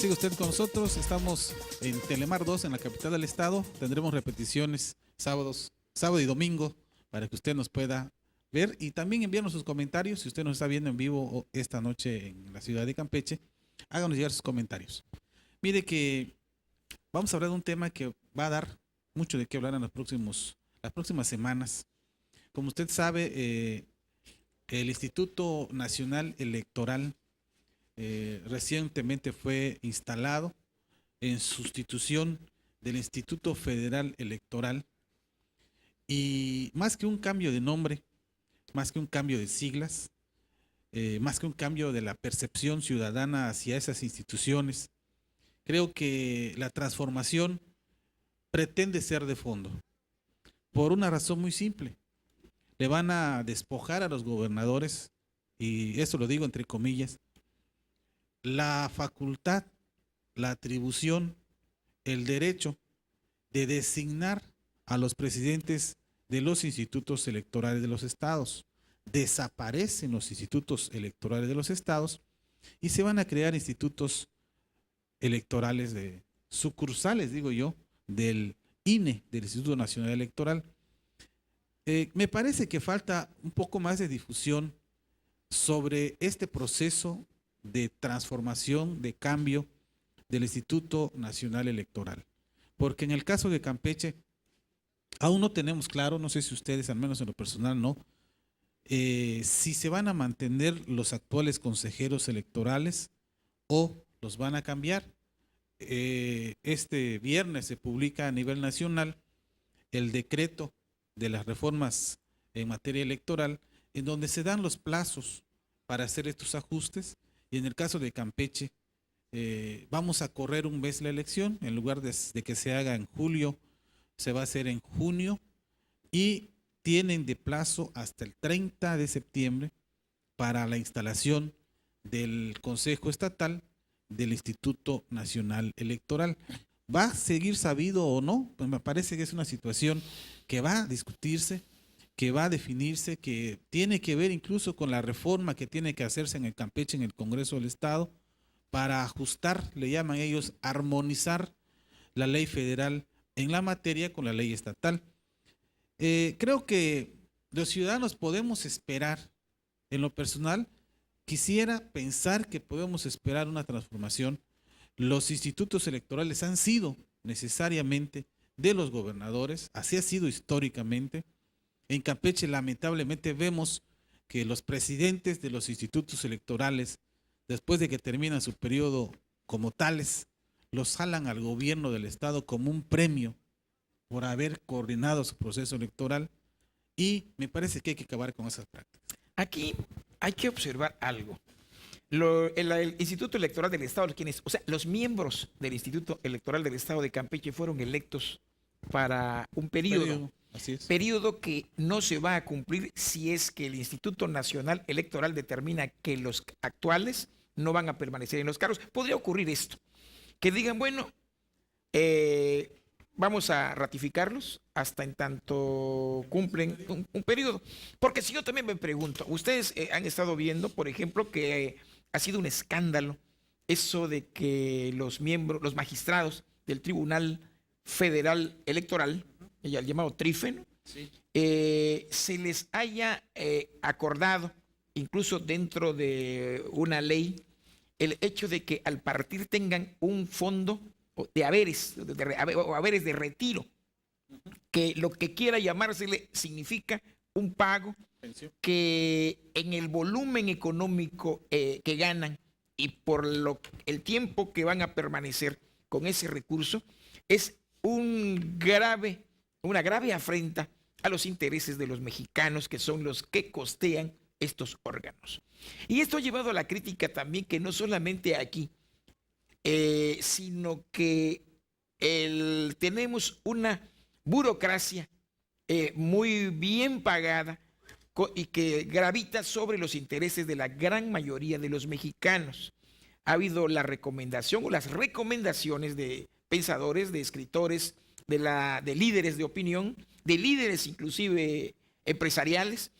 siga usted con nosotros. Estamos en Telemar 2, en la capital del estado. Tendremos repeticiones sábado y domingo, para que usted nos pueda ver y también enviarnos sus comentarios. Si usted nos está viendo en vivo esta noche en la ciudad de Campeche, háganos llegar sus comentarios. Mire que vamos a hablar de un tema que va a dar mucho de qué hablar en las próximas semanas. Como usted sabe, el Instituto Nacional Electoral recientemente fue instalado en sustitución del Instituto Federal Electoral, y más que un cambio de nombre, más que un cambio de siglas, más que un cambio de la percepción ciudadana hacia esas instituciones, creo que la transformación pretende ser de fondo, por una razón muy simple. Le van a despojar a los gobernadores, y eso lo digo entre comillas, la facultad, la atribución, el derecho de designar a los presidentes de los institutos electorales de los estados. Desaparecen los institutos electorales de los estados y se van a crear institutos electorales de sucursales, digo yo, del INE, del Instituto Nacional Electoral. Me parece que falta un poco más de difusión sobre este proceso de transformación, de cambio del Instituto Nacional Electoral. Porque en el caso de Campeche, aún no tenemos claro, no sé si ustedes, al menos en lo personal, no, si se van a mantener los actuales consejeros electorales o los van a cambiar. Este viernes se publica a nivel nacional el decreto de las reformas en materia electoral, en donde se dan los plazos para hacer estos ajustes. Y en el caso de Campeche, vamos a correr un mes la elección, en lugar de que se haga en julio, se va a hacer en junio, y tienen de plazo hasta el 30 de septiembre para la instalación del Consejo Estatal del Instituto Nacional Electoral. ¿Va a seguir sabido o no? Pues me parece que es una situación que va a discutirse, que va a definirse, que tiene que ver incluso con la reforma que tiene que hacerse en el Campeche, en el Congreso del Estado, para ajustar, le llaman ellos, armonizar la ley federal en la materia con la ley estatal. Creo que los ciudadanos podemos esperar, en lo personal, quisiera pensar que podemos esperar una transformación. Los institutos electorales han sido necesariamente de los gobernadores, así ha sido históricamente. En Campeche, lamentablemente, vemos que los presidentes de los institutos electorales, después de que terminan su periodo como tales, los jalan al gobierno del estado como un premio por haber coordinado su proceso electoral, y me parece que hay que acabar con esas prácticas. Aquí hay que observar algo. El Instituto Electoral del Estado, los miembros del Instituto Electoral del Estado de Campeche fueron electos para un periodo. Así es. Periodo que no se va a cumplir si es que el Instituto Nacional Electoral determina que los actuales no van a permanecer en los cargos. Podría ocurrir esto, que digan, bueno, vamos a ratificarlos hasta en tanto cumplen un periodo. Porque si yo también me pregunto, ustedes han estado viendo, por ejemplo, que ha sido un escándalo eso de que los magistrados del Tribunal Federal Electoral, el llamado TRIFE, Sí. se les haya acordado, incluso dentro de una ley, el hecho de que al partir tengan un fondo de haberes, o haberes de retiro, que lo que quiera llamársele significa un pago que en el volumen económico que ganan y por el tiempo que van a permanecer con ese recurso, es una grave afrenta a los intereses de los mexicanos, que son los que costean estos órganos. Y esto ha llevado a la crítica también, que no solamente aquí, sino que tenemos una burocracia muy bien pagada y que gravita sobre los intereses de la gran mayoría de los mexicanos. Ha habido la recomendación o las recomendaciones de pensadores, de escritores, de líderes de opinión, de líderes inclusive empresariales,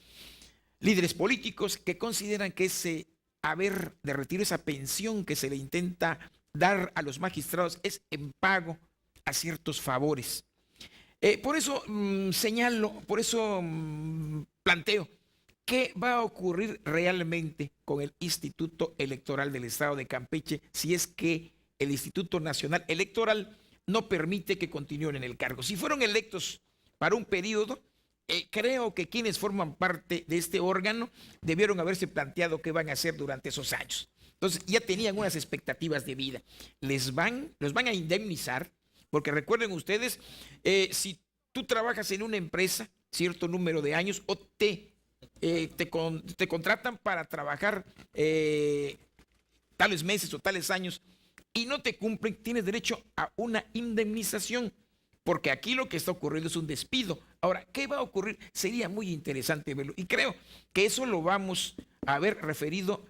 líderes políticos, que consideran que ese haber de retiro, esa pensión que se le intenta dar a los magistrados es en pago a ciertos favores. Por eso señalo, por eso planteo, ¿qué va a ocurrir realmente con el Instituto Electoral del Estado de Campeche si es que el Instituto Nacional Electoral no permite que continúen en el cargo? Si fueron electos para un periodo, creo que quienes forman parte de este órgano debieron haberse planteado qué van a hacer durante esos años. Entonces ya tenían unas expectativas de vida. Los van a indemnizar, porque recuerden ustedes, si tú trabajas en una empresa cierto número de años o te contratan para trabajar tales meses o tales años y no te cumplen, tienes derecho a una indemnización, porque aquí lo que está ocurriendo es un despido. Ahora, ¿qué va a ocurrir? Sería muy interesante verlo y creo que eso lo vamos a ver referido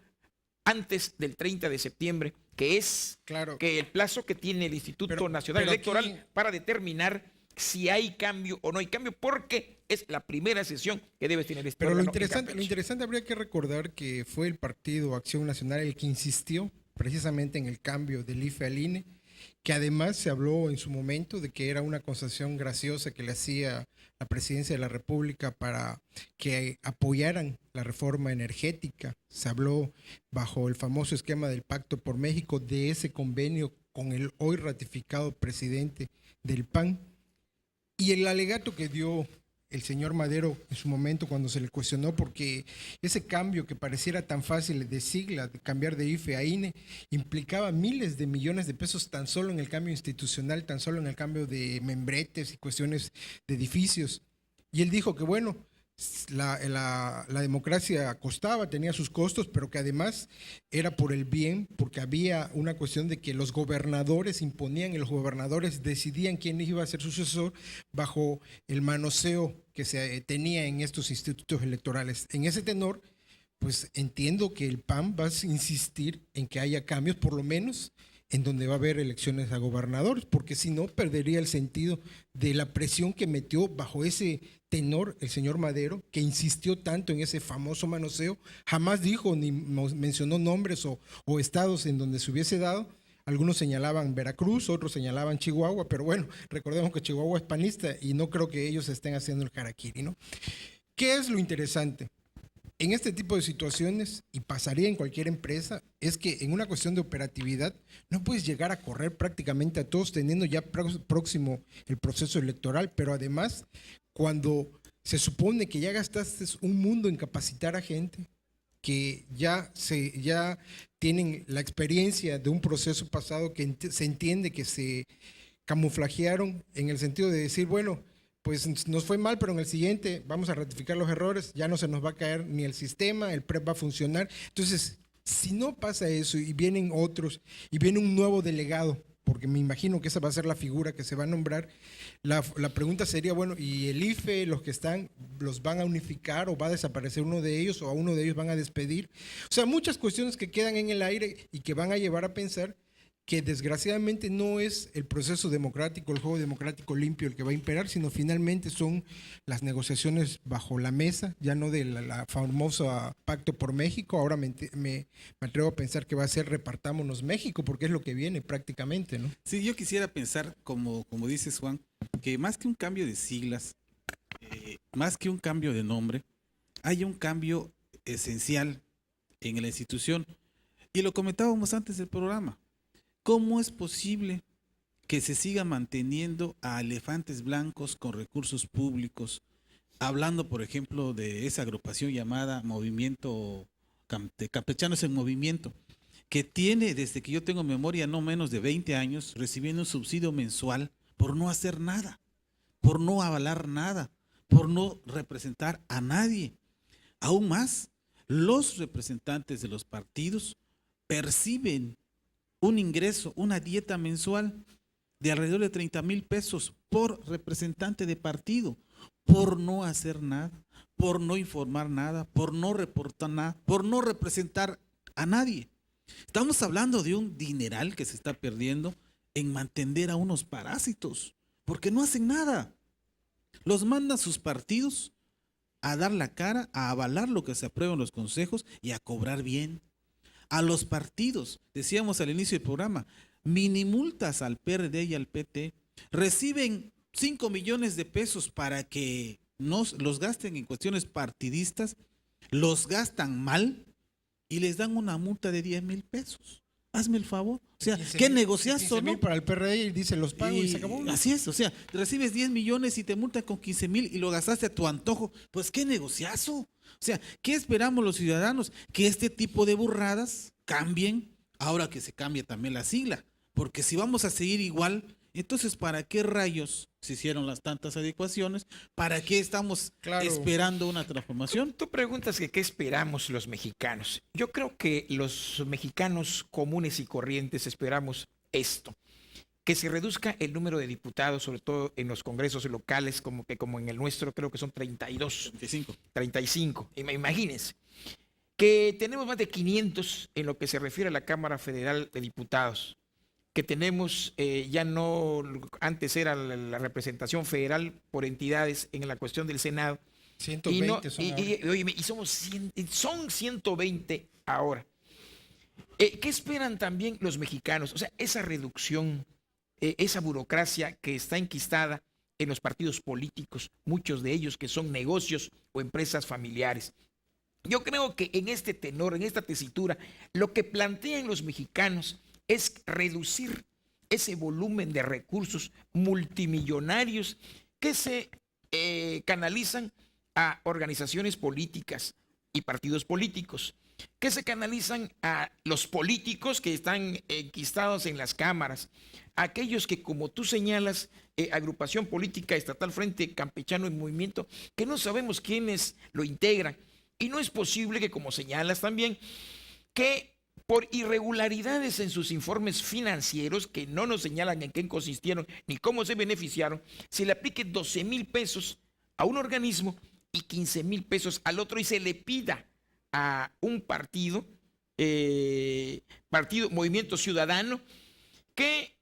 antes del 30 de septiembre, que es Claro. que el plazo que tiene el Instituto Nacional Electoral aquí, para determinar si hay cambio o no hay cambio, porque es la primera sesión que debe tener este órgano. Pero lo interesante habría que recordar que fue el Partido Acción Nacional el que insistió precisamente en el cambio del IFE al INE, que además se habló en su momento de que era una concesión graciosa que le hacía la presidencia de la República para que apoyaran la reforma energética. Se habló bajo el famoso esquema del Pacto por México de ese convenio con el hoy ratificado presidente del PAN. Y el alegato que dio el señor Madero en su momento cuando se le cuestionó porque ese cambio que pareciera tan fácil de sigla, de cambiar de IFE a INE, implicaba miles de millones de pesos tan solo en el cambio institucional, tan solo en el cambio de membretes y cuestiones de edificios. Y él dijo que bueno, la democracia costaba, tenía sus costos, pero que además era por el bien, porque había una cuestión de que los gobernadores imponían y los gobernadores decidían quién iba a ser su sucesor bajo el manoseo que se tenía en estos institutos electorales. En ese tenor, pues entiendo que el PAN va a insistir en que haya cambios, por lo menos en donde va a haber elecciones a gobernadores, porque si no perdería el sentido de la presión que metió bajo ese tenor el señor Madero, que insistió tanto en ese famoso manoseo, jamás dijo ni mencionó nombres o estados en donde se hubiese dado. Algunos señalaban Veracruz, otros señalaban Chihuahua, pero bueno, recordemos que Chihuahua es panista y no creo que ellos estén haciendo el harakiri, ¿no? ¿Qué es lo interesante? En este tipo de situaciones, y pasaría en cualquier empresa, es que en una cuestión de operatividad no puedes llegar a correr prácticamente a todos teniendo ya próximo el proceso electoral, pero además cuando se supone que ya gastaste un mundo en capacitar a gente que ya tienen la experiencia de un proceso pasado, que se entiende que se camuflajearon en el sentido de decir, bueno, pues nos fue mal, pero en el siguiente vamos a ratificar los errores, ya no se nos va a caer ni el sistema, el PREP va a funcionar. Entonces, si no pasa eso y vienen otros, y viene un nuevo delegado, porque me imagino que esa va a ser la figura que se va a nombrar, la pregunta sería, bueno, ¿y el IFE, los que están, los van a unificar o va a desaparecer uno de ellos o a uno de ellos van a despedir? O sea, muchas cuestiones que quedan en el aire y que van a llevar a pensar que desgraciadamente no es el proceso democrático, el juego democrático limpio el que va a imperar, sino finalmente son las negociaciones bajo la mesa, ya no de la famosa Pacto por México. Ahora me atrevo a pensar que va a ser repartámonos México, porque es lo que viene prácticamente, ¿no? Sí, yo quisiera pensar, como dices, Juan, que más que un cambio de siglas, más que un cambio de nombre, hay un cambio esencial en la institución. Y lo comentábamos antes del programa. ¿Cómo es posible que se siga manteniendo a elefantes blancos con recursos públicos? Hablando, por ejemplo, de esa agrupación llamada Movimiento Campechanos en Movimiento, que tiene, desde que yo tengo memoria, no menos de 20 años, recibiendo un subsidio mensual por no hacer nada, por no avalar nada, por no representar a nadie. Aún más, los representantes de los partidos perciben un ingreso, una dieta mensual de alrededor de 30,000 pesos por representante de partido, por no hacer nada, por no informar nada, por no reportar nada, por no representar a nadie. Estamos hablando de un dineral que se está perdiendo en mantener a unos parásitos, porque no hacen nada. Los mandan sus partidos a dar la cara, a avalar lo que se aprueba en los consejos y a cobrar bien. A los partidos, decíamos al inicio del programa, minimultas al PRD y al PT, reciben 5 millones de pesos para que los gasten en cuestiones partidistas, los gastan mal y les dan una multa de 10,000 pesos. Hazme el favor. O sea, ¿qué negociazo, no? Para el PRD y dice los pago y se acabó. Así es, o sea, recibes 10 millones y te multan con 15,000 y lo gastaste a tu antojo. Pues qué negociazo. O sea, ¿qué esperamos los ciudadanos? Que este tipo de burradas cambien, ahora que se cambie también la sigla. Porque si vamos a seguir igual, entonces ¿para qué rayos se hicieron las tantas adecuaciones? ¿Para qué estamos esperando una transformación? Tú preguntas que qué esperamos los mexicanos. Yo creo que los mexicanos comunes y corrientes esperamos esto: que se reduzca el número de diputados, sobre todo en los congresos locales, como en el nuestro creo que son 32. 35. Imagínense. Que tenemos más de 500 en lo que se refiere a la Cámara Federal de Diputados. Que tenemos, ya no, antes era la representación federal por entidades en la cuestión del Senado. 120 son 120 ahora. ¿Qué esperan también los mexicanos? O sea, esa reducción, esa burocracia que está enquistada en los partidos políticos, muchos de ellos que son negocios o empresas familiares. Yo creo que en este tenor, en esta tesitura, lo que plantean los mexicanos es reducir ese volumen de recursos multimillonarios que se canalizan a organizaciones políticas y partidos políticos, que se canalizan a los políticos que están enquistados en las cámaras, a aquellos que, como tú señalas, agrupación política estatal Frente Campechano en Movimiento, que no sabemos quiénes lo integran. Y no es posible que, como señalas también, que por irregularidades en sus informes financieros, que no nos señalan en qué consistieron ni cómo se beneficiaron, se le aplique 12,000 pesos a un organismo y 15,000 pesos al otro, y se le pida a un partido, Movimiento Ciudadano, que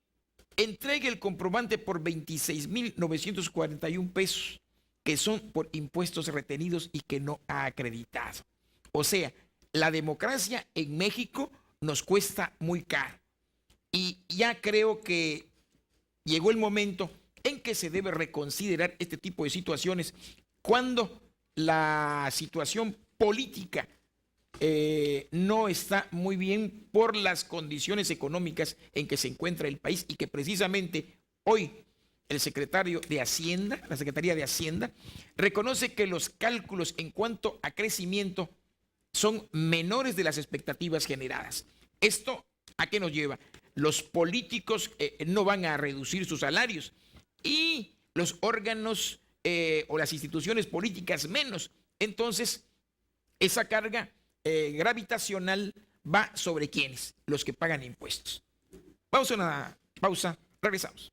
entregue el comprobante por 26,941 pesos, que son por impuestos retenidos y que no ha acreditado. O sea, la democracia en México nos cuesta muy caro. Y ya creo que llegó el momento en que se debe reconsiderar este tipo de situaciones cuando la situación política no está muy bien por las condiciones económicas en que se encuentra el país, y que precisamente hoy el secretario de Hacienda, la Secretaría de Hacienda, reconoce que los cálculos en cuanto a crecimiento son menores de las expectativas generadas. ¿Esto a qué nos lleva? Los políticos no van a reducir sus salarios y los órganos o las instituciones políticas menos. Entonces, esa carga gravitacional va sobre ¿quiénes? Los que pagan impuestos. Vamos a una pausa, regresamos.